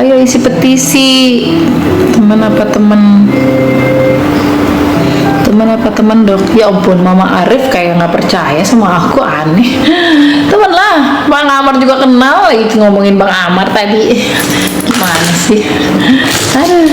Ayo isi petisi. Teman apa teman? Teman apa teman dok? Ya ampun, Mama Arif kayak nggak percaya sama aku, aneh. Teman lah, Bang Amar juga kenal lagi ngomongin Bang Amar tadi. Gimana sih? Aduh,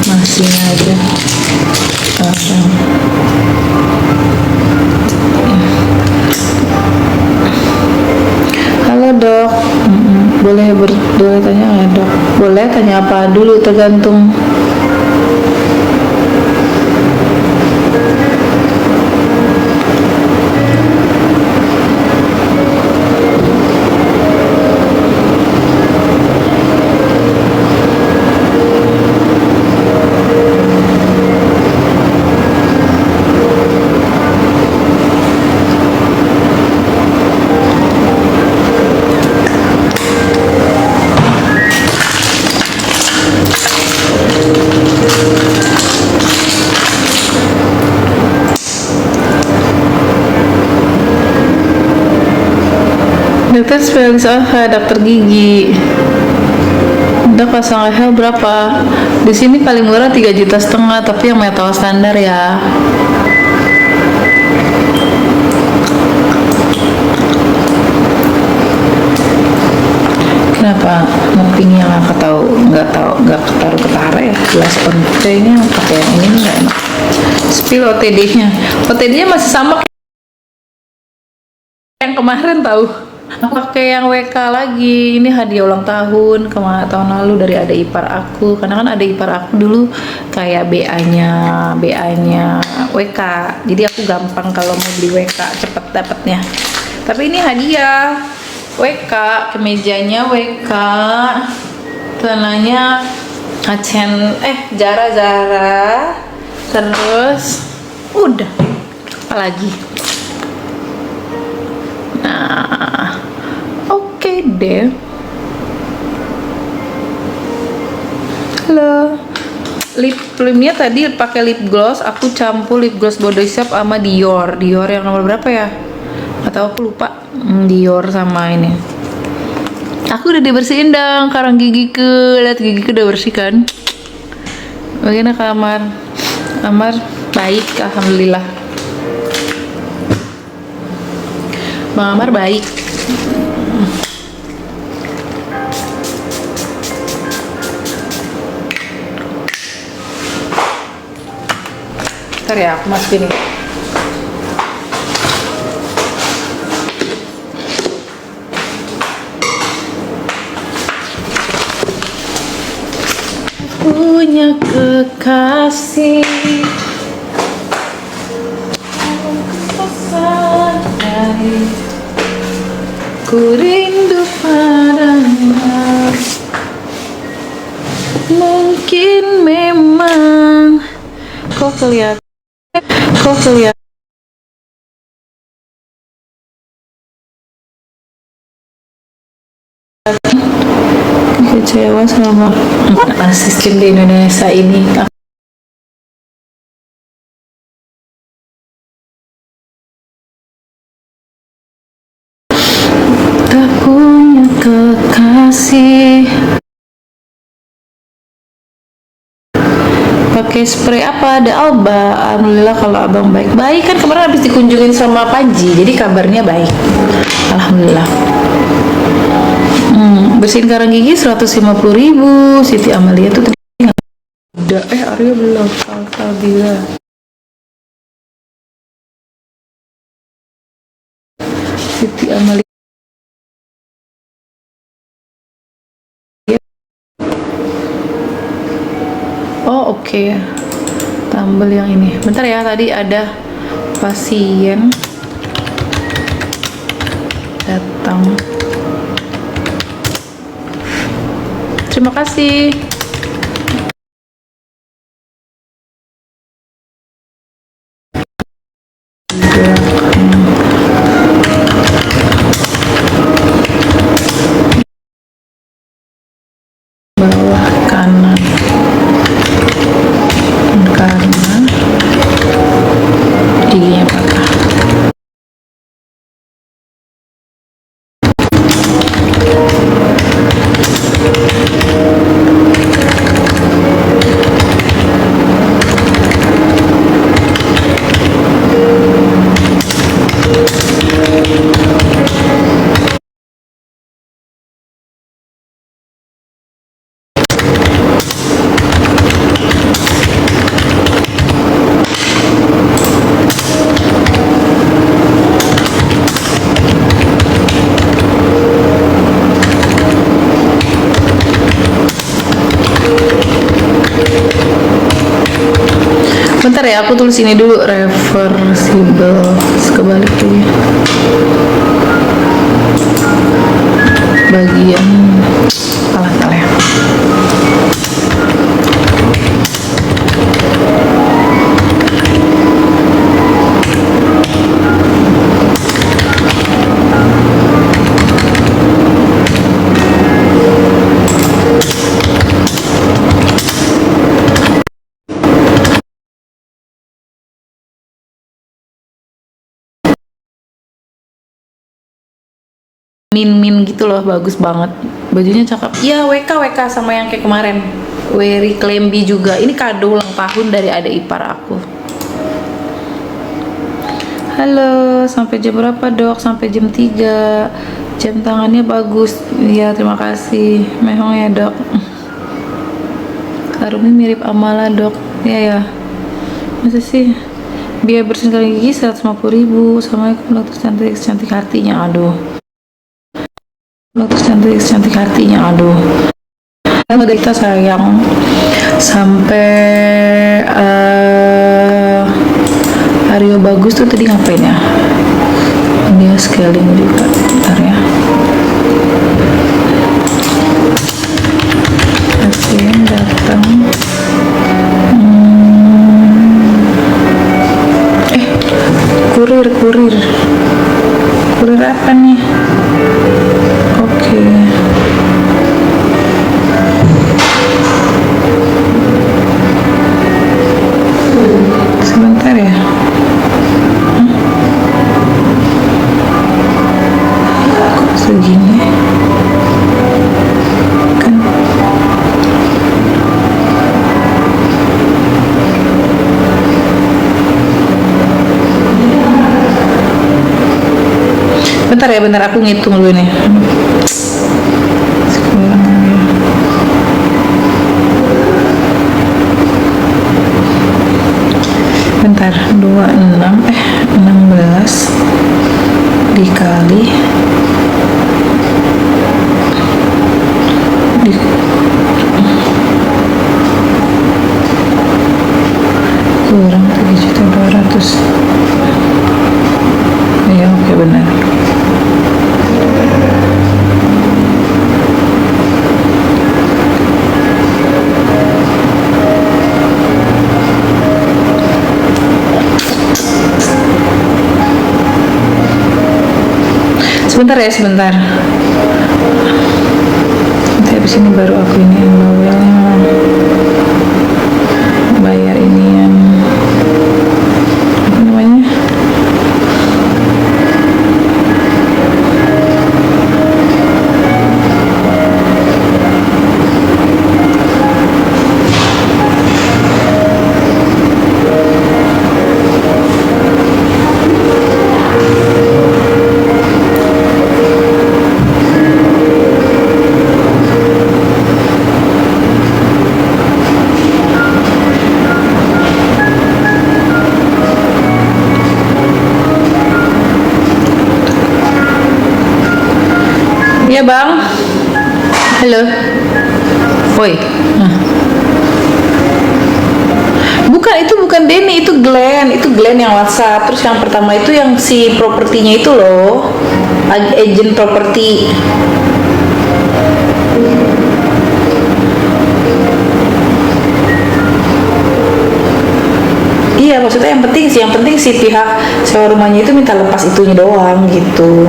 masih aja. Halo dok, boleh tanya nggak dok? Boleh tanya apa dulu, tergantung. Dokter spesialis apa? Dokter gigi. Dok, pasang leher berapa? Di sini paling murah 3,5 juta, tapi yang metal standar ya. Kenapa ngepingnya nggak ketaruh ketara ya? Gelas OTD-nya pakai yang ini nggak enak. Spill OTD-nya masih sama yang kemarin tahu. Pakai yang WK lagi. Ini hadiah ulang tahun tahun lalu dari adik ipar aku, karena kan adik ipar aku dulu kayak BA-nya WK, jadi aku gampang kalau mau beli WK cepet dapetnya. Tapi ini hadiah WK, kemejanya WK, celananya Zara, terus udah apa lagi. Nah, oke deh. Halo. Lipnya tadi pakai lip gloss, aku campur lip gloss Body Shop sama Dior yang nomor berapa ya? Atau aku lupa. Dior sama ini. Aku udah dibersihin dong karang gigiku. Lihat gigiku udah bersih kan? Bagaimana kamar baik, alhamdulillah. Bang Amar baik. Bentar ya, aku masukin ini. Punya kekasih, ku rindu padanya. Mungkin memang kok kelihatan kecewa sama sistem di Indonesia ini. Tak punya kekasih. Pakai spray apa? Ada Alba. Alhamdulillah kalau abang baik kan, kemarin habis dikunjungin sama Panji, jadi kabarnya baik, alhamdulillah. Bersihin karang gigi 150.000. Siti Amalia tuh tadi udah, Arya belum. Alhamdulillah. Siti Amalia. Oh oke. Tambal yang ini. Bentar ya, tadi ada pasien datang. Terima kasih. Bawah kanan. Karena giginya patah. Bentar ya, aku tulis ini dulu, reversible. Kebalik dulu. Bagian salah ya. Min gitu loh, bagus banget bajunya, cakep. Iya, WK sama yang kayak kemarin, Wery Klembi juga. Ini kado ulang tahun dari adik ipar aku. Halo, sampai jam berapa dok? Sampai jam 3. Jam tangannya bagus. Iya, terima kasih. Mehong ya dok. Karungnya mirip Amala dok. Iya ya. Masa sih? Biaya bersih kali gigi 150.000. Assalamualaikum dokter cantik hatinya. Aduh. Dokter cantik hatinya. Aduh. Udah kita sayang sampai Aryo bagus tuh tadi ngapain ya? Dia scaling juga. Bentar ya. Pasien datang. Kurir apa nih? Oke. Sebentar ya. Kok segini? Kan. Bentar aku ngitung dulu nih. Bentar, 16 dikali kurang 3.200.000. Ya, oke, benar. Sebentar. Nanti habis ini baru aku ini yang bawelnya bayar ini yang apa namanya, ya bang. Halo. Woi. Bukan Denny, itu Glenn yang WhatsApp. Terus yang pertama itu yang si propertinya itu loh, agent properti. Iya, maksudnya yang penting si pihak sewa rumahnya itu minta lepas itunya doang gitu.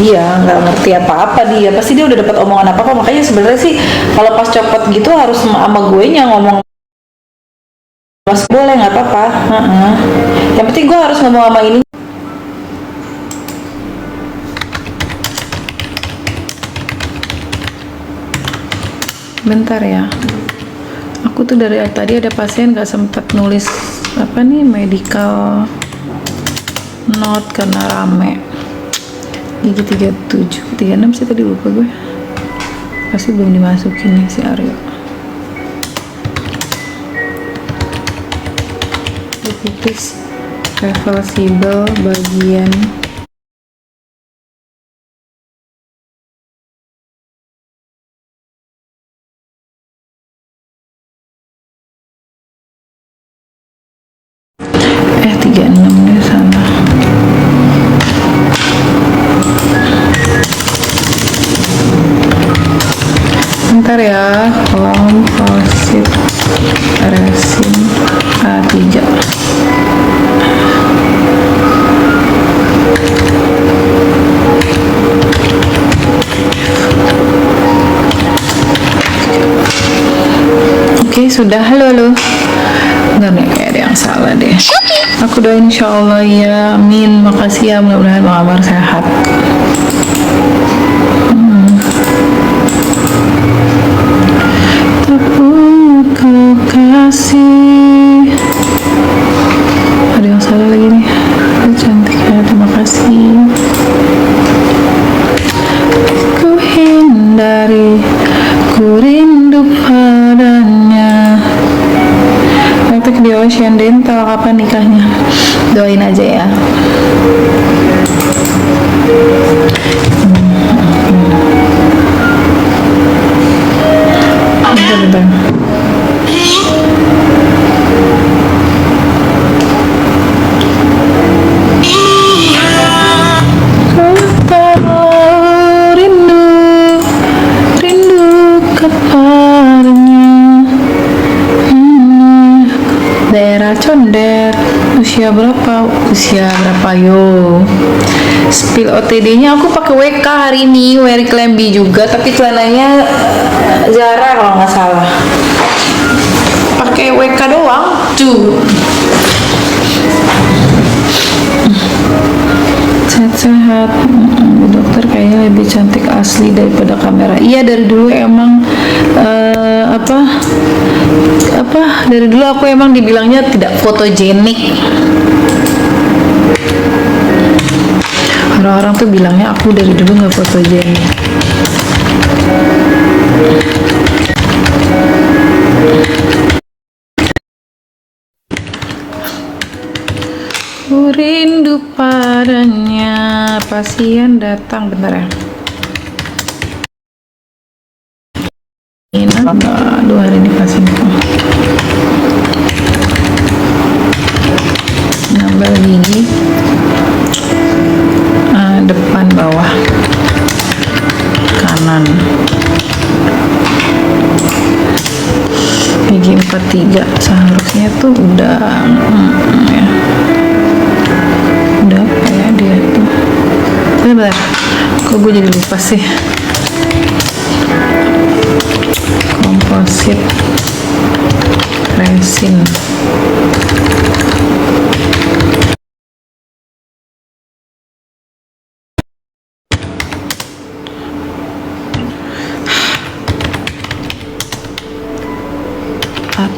Iya, nggak ngerti apa-apa dia. Pasti dia udah dapat omongan apa-apa. Makanya sebenarnya sih kalau pas copot gitu harus sama gue nya ngomong. Mas boleh nggak apa-apa. Yang penting gue harus ngomong sama ini. Bentar ya. Aku tuh dari tadi ada pasien nggak sempat nulis apa nih medical note karena rame. Gigi 37, 36 sih tadi, lupa gue. Pasti belum dimasukin nih si Aryo. Pipis reversible bagian eh 36 deh, salah. Bentar ya, komposit resin A3. Oke, sudah. Halo. Enggak nih, kayak ada yang salah deh. Aku doain insyaallah ya, amin. Makasih ya, mudah-mudahan Bang Amar sehat. Aku kasih. Ada yang salah lagi nih. Cantik ya, terima kasih. Ku hindari, ku rindu padanya. Praktek di Ocean Dental, kapan nikahnya? Doain aja ya. Bentar. Rindu kepadanya. Daerah Condet. Usia berapa yo? Spill OTD-nya aku pakai WK hari ini, wear Klembi juga, tapi celananya Zara kalau nggak salah. Pakai WK doang, tuh. Sehat-sehat. Dokter kayaknya lebih cantik asli daripada kamera. Iya, dari dulu emang dari dulu aku emang dibilangnya tidak fotogenik. Orang-orang tuh bilangnya aku dari dulu nggak fotogenik. Ku rindu padanya. Pasien datang, bentar ya. Aduh, hari ini pasien nambah gigi depan bawah kanan, gigi 43 seharusnya tuh udah ya. Udah apa ya dia tuh, bentar, kok gue jadi lupa sih. Komposit resin.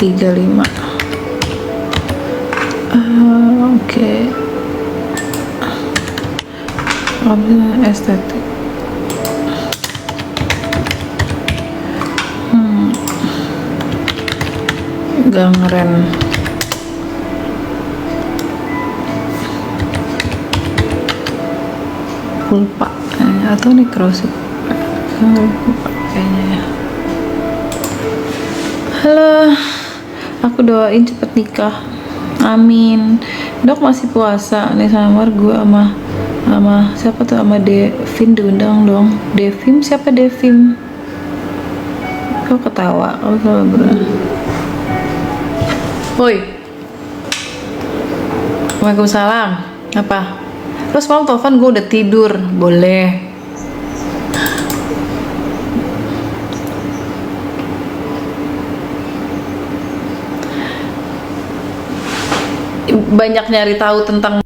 A35. Oke. Estetik. Gangren. Pulpa atau nekrosis. Pulpa kayaknya ya. Halo, aku doain cepet nikah, amin. Dok masih puasa nih sama gue sama siapa tuh, sama Devin, diundang dong. Devin siapa? Devin kok ketawa? Oh salah bro. Woi, Waalaikumsalam. Apa? Terus mau telepon, gue udah tidur. Boleh. Banyak nyari tahu tentang